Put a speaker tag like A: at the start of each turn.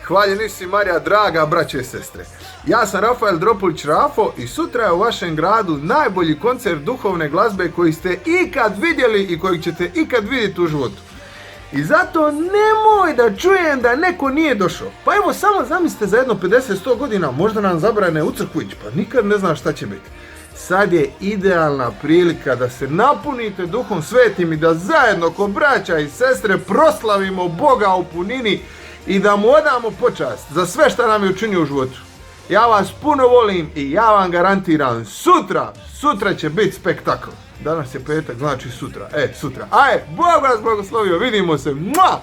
A: Hvaljeni si Marija, draga braće i sestre. Ja sam Rafael Dropulić Rafo i sutra je u vašem gradu najbolji koncert duhovne glazbe koji ste ikad vidjeli i kojeg ćete ikad vidjeti u životu. I zato nemoj da čujem da neko nije došao. Pa evo samo zamislite za jedno 50-100 godina možda nam zabrane u crkvu ići, pa nikad ne znam šta će biti. Sad je idealna prilika da se napunite Duhom Svetim i da zajedno ko braća i sestre proslavimo Boga u punini i da mu odamo počast za sve što nam je učinio u životu. Ja vas puno volim i ja vam garantiram sutra će biti spektakl. Danas je petak, znači sutra. Sutra. Bog vas blagoslovio, vidimo se. Mua!